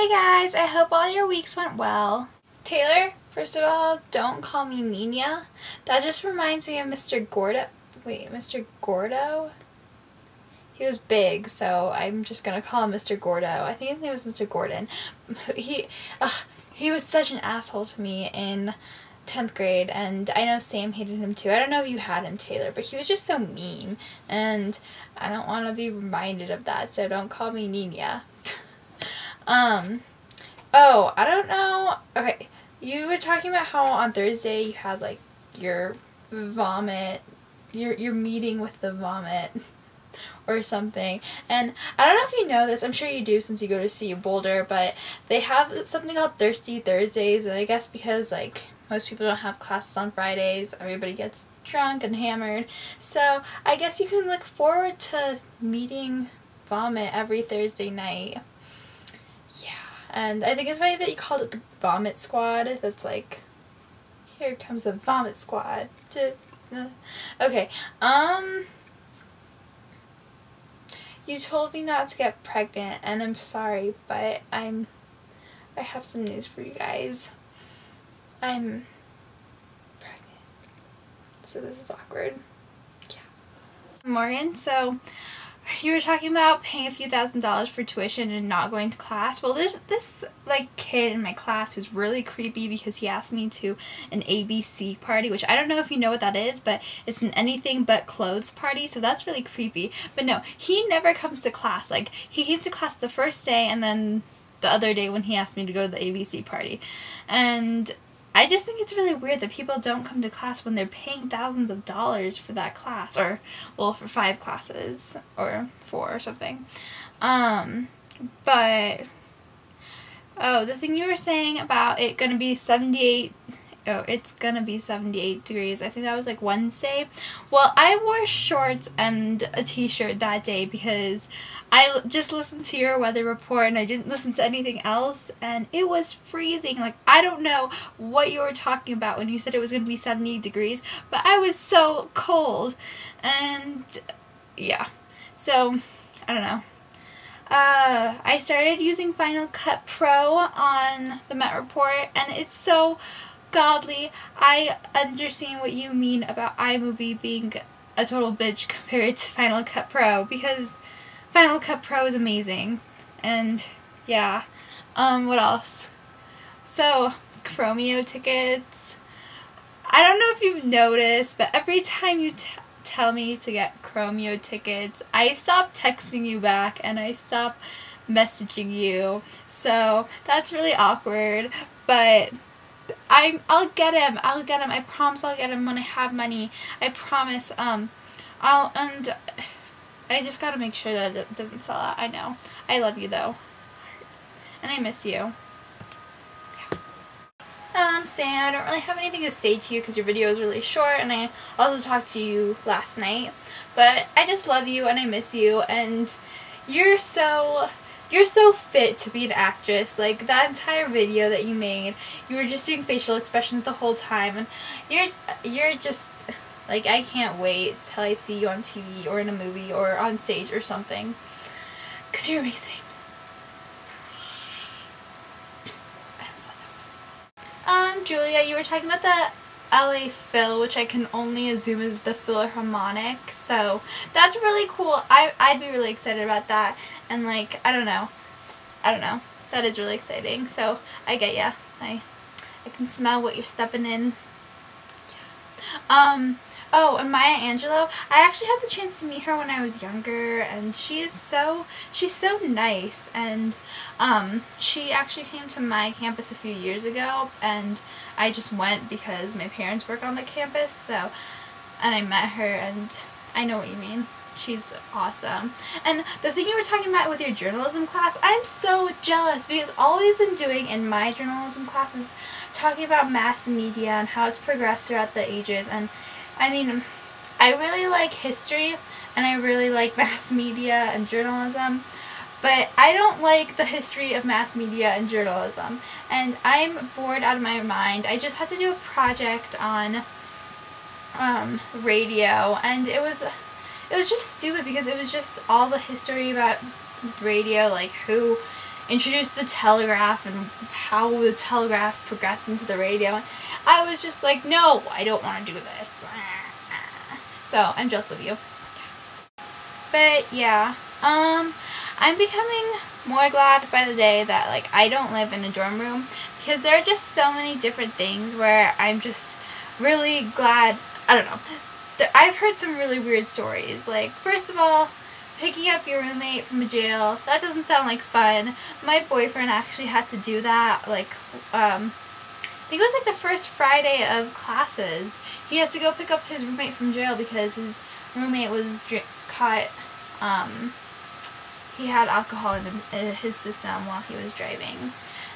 Hey guys, I hope all your weeks went well. Taylor, first of all, don't call me Nina. That just reminds me of Mr. Gordo. Wait, Mr. Gordo? He was big, so I'm just gonna call him Mr. Gordo. I think his name was Mr. Gordon. He was such an asshole to me in 10th grade, and I know Sam hated him too. I don't know if you had him, Taylor, but he was just so mean, and I don't want to be reminded of that, so don't call me Nina. Oh, I don't know. Okay, you were talking about how on Thursday you had, like, your vomit, your meeting with the vomit or something, and I don't know if you know this, I'm sure you do since you go to CU Boulder, but they have something called Thirsty Thursdays, and I guess because, like, most people don't have classes on Fridays, everybody gets drunk and hammered, so I guess you can look forward to meeting vomit every Thursday night. Yeah, and I think it's funny that you called it the Vomit Squad. That's like, here comes the Vomit Squad. Okay, you told me not to get pregnant, and I'm sorry, but I have some news for you guys. I'm pregnant. So this is awkward. Yeah. Morgan, so you were talking about paying a few $1,000s for tuition and not going to class. Well, there's this like kid in my class who's really creepy because he asked me to an ABC party, which I don't know if you know what that is, but it's an anything but clothes party, so that's really creepy. But no, he never comes to class. Like, he came to class the first day and then the other day when he asked me to go to the ABC party. And I just think it's really weird that people don't come to class when they're paying thousands of dollars for that class, or, well, for 5 classes, or 4 or something. But, oh, the thing you were saying about it gonna be 78, oh, it's gonna be 78 degrees, I think that was like Wednesday. Well, I wore shorts and a t-shirt that day because I just listened to your weather report and I didn't listen to anything else, and it was freezing. Like, I don't know what you were talking about when you said it was going to be 78 degrees, but I was so cold. And yeah, so I don't know. I started using Final Cut Pro on the Met Report, and it's so godly. I understand what you mean about iMovie being a total bitch compared to Final Cut Pro, because Final Cut Pro is amazing. And yeah, what else? So, Chromeo tickets. I don't know if you've noticed, but every time you tell me to get Chromeo tickets, I stop texting you back and I stop messaging you. So that's really awkward, but I'll get him. I promise I'll get him when I have money. I promise. I just gotta make sure that it doesn't sell out. I know. I love you though. And I miss you. Sam, I don't really have anything to say to you because your video is really short, and I also talked to you last night. But I just love you and I miss you, and you're so fit to be an actress. Like, that entire video that you made, you were just doing facial expressions the whole time, and you're just, like, I can't wait till I see you on TV or in a movie or on stage or something, because you're amazing. I don't know what that was. Julia, you were talking about the LA Phil, which I can only assume is the Philharmonic, so that's really cool. I'd be really excited about that, and, like, I don't know, that is really exciting, so I get ya. I can smell what you're stepping in. Oh, and Maya Angelou, I actually had the chance to meet her when I was younger, and she's so nice, and she actually came to my campus a few years ago, and I just went because my parents work on the campus, so, and I met her, and I know what you mean. She's awesome. And the thing you were talking about with your journalism class, I'm so jealous, because all we've been doing in my journalism class is talking about mass media and how it's progressed throughout the ages. And I mean, I really like history and I really like mass media and journalism, but I don't like the history of mass media and journalism, and I'm bored out of my mind. I just had to do a project on radio, and it was just stupid because it was just all the history about radio, like who introduced the telegraph and how the telegraph progressed into the radio. And I was just like, no, I don't want to do this. So I'm jealous of you. But yeah, I'm becoming more glad by the day that like I don't live in a dorm room, because there are just so many different things where I'm just really glad. I don't know. I've heard some really weird stories. Like, first of all, picking up your roommate from a jail, that doesn't sound like fun. My boyfriend actually had to do that, like, I think it was like the first Friday of classes. He had to go pick up his roommate from jail because his roommate was caught, he had alcohol in his system while he was driving.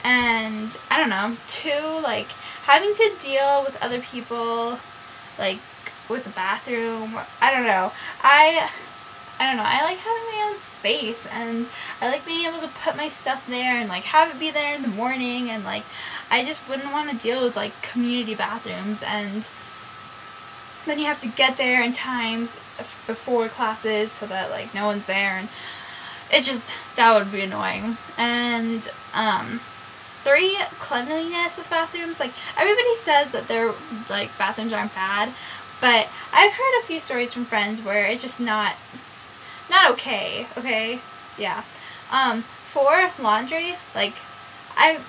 And, I don't know, two, like, having to deal with other people, like, with a bathroom, I don't know. I don't know, I like having my own space, and I like being able to put my stuff there and like have it be there in the morning, and like I just wouldn't want to deal with like community bathrooms, and then you have to get there in times before classes so that like no one's there, and it just, that would be annoying. And 3, cleanliness of bathrooms. Like, everybody says that their like bathrooms aren't bad, but I've heard a few stories from friends where it's just not okay, yeah. 4, laundry. Like, I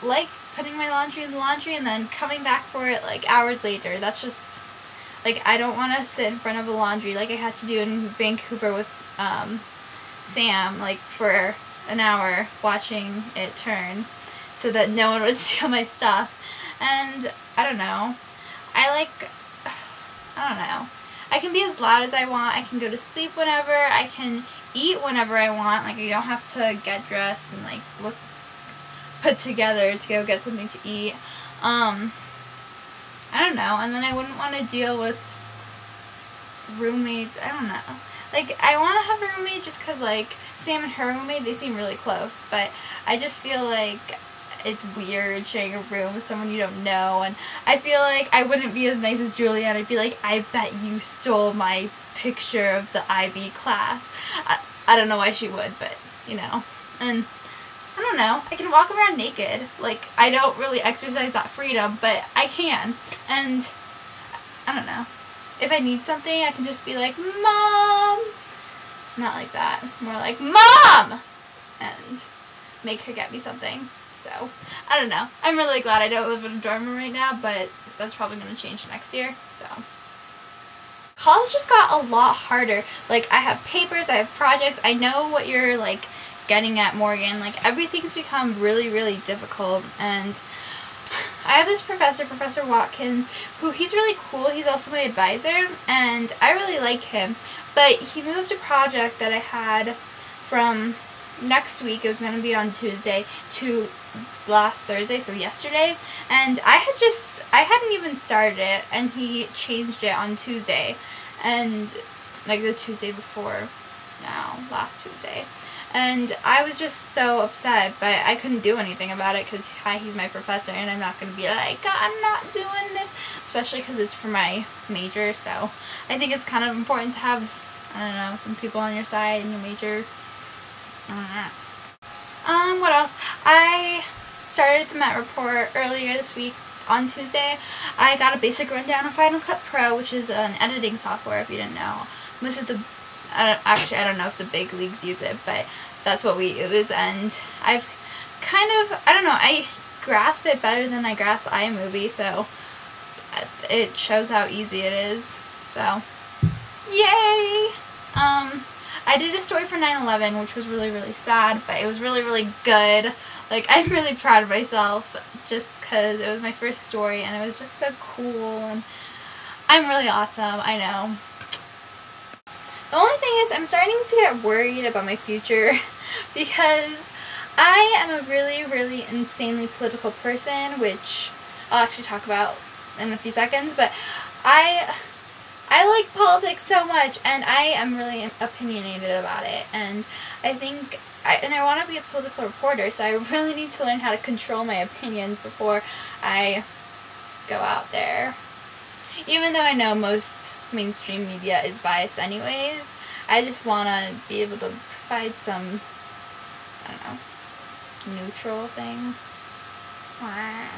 like putting my laundry in the laundry and then coming back for it, like, hours later. That's just, like, I don't want to sit in front of a laundry like I had to do in Vancouver with, Sam, like, for an hour watching it turn so that no one would steal my stuff. And, I don't know. I don't know. I can be as loud as I want. I can go to sleep whenever. I can eat whenever I want. Like, I don't have to get dressed and, like, look put together to go get something to eat. I don't know. And then I wouldn't want to deal with roommates. I don't know. Like, I want to have a roommate just because, like, Sam and her roommate, they seem really close. But I just feel like it's weird sharing a room with someone you don't know, and I feel like I wouldn't be as nice as Julianne. I'd be like, I bet you stole my picture of the IB class. I don't know why she would, but, you know. And, I don't know, I can walk around naked. Like, I don't really exercise that freedom, but I can. And, I don't know. If I need something, I can just be like, Mom! Not like that. More like, Mom! And make her get me something. So, I don't know. I'm really glad I don't live in a dorm room right now, but that's probably going to change next year, so. College just got a lot harder. Like, I have papers, I have projects, I know what you're, like, getting at, Morgan. Like, everything's become really, really difficult, and I have this professor, Professor Watkins, who, he's really cool. He's also my advisor, and I really like him, but he moved a project that I had from next week, it was going to be on Tuesday, to last Thursday, so yesterday, and I hadn't even started it, and he changed it on Tuesday, and like the Tuesday before now, last Tuesday, and I was just so upset, but I couldn't do anything about it because he's my professor, and I'm not going to be like, I'm not doing this, especially because it's for my major, so I think it's kind of important to have, I don't know, some people on your side in your major. What else? I started the Met Report earlier this week on Tuesday. I got a basic rundown of Final Cut Pro, which is an editing software if you didn't know. Most of the, actually I don't know if the big leagues use it, but that's what we use, and I've kind of, I don't know, I grasp it better than I grasp iMovie, so it shows how easy it is, so yay! I did a story for 9/11, which was really, really sad, but it was really, really good. Like, I'm really proud of myself just because it was my first story, and it was just so cool, and I'm really awesome, I know. The only thing is, I'm starting to get worried about my future because I am a really, really insanely political person, which I'll actually talk about in a few seconds, but I like politics so much, and I am really opinionated about it, and I think, I want to be a political reporter, so I really need to learn how to control my opinions before I go out there. Even though I know most mainstream media is biased anyways, I just want to be able to provide some, I don't know, neutral thing. Wow.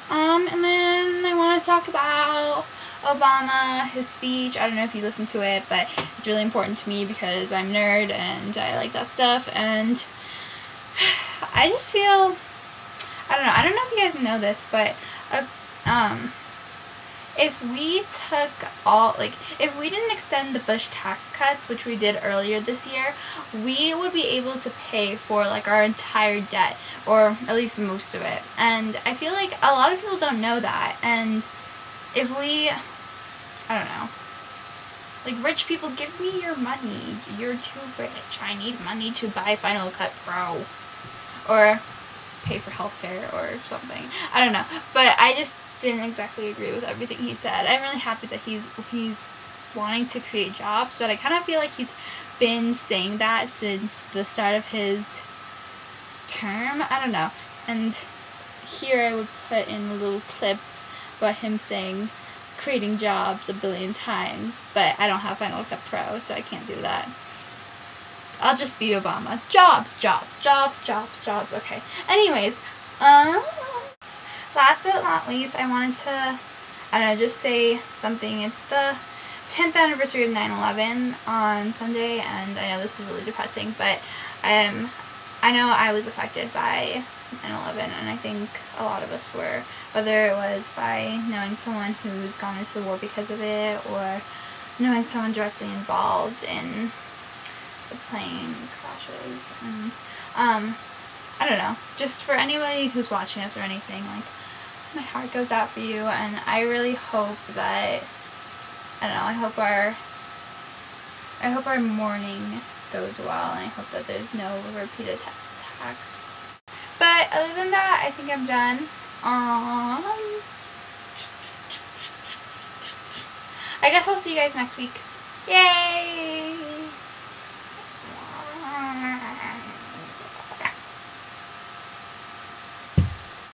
And then I want to talk about Obama, his speech. I don't know if you listened to it, but it's really important to me because I'm a nerd and I like that stuff, and I just feel, I don't know if you guys know this, but if we took if we didn't extend the Bush tax cuts, which we did earlier this year, we would be able to pay for like our entire debt, or at least most of it. And I feel like a lot of people don't know that. And if we, I don't know, like, rich people, give me your money. You're too rich. I need money to buy Final Cut Pro, or pay for healthcare or something. I don't know, but I just didn't exactly agree with everything he said. I'm really happy that he's wanting to create jobs, but I kind of feel like he's been saying that since the start of his term. I don't know. And here I would put in a little clip about him saying creating jobs a billion times, but I don't have Final Cut Pro, so I can't do that. I'll just be Obama. Jobs, jobs, jobs, jobs, jobs. Okay. Anyways, last but not least, I wanted to, I don't know, just say something. It's the 10th anniversary of 9/11 on Sunday, and I know this is really depressing, but I know I was affected by 9/11, and I think a lot of us were, whether it was by knowing someone who's gone into the war because of it, or knowing someone directly involved in the plane crashes. And I don't know, just for anybody who's watching us or anything, like, my heart goes out for you, and I really hope that, I don't know, I hope our mourning goes well, and I hope that there's no repeated attacks. But other than that, I think I'm done. I guess I'll see you guys next week. Yay!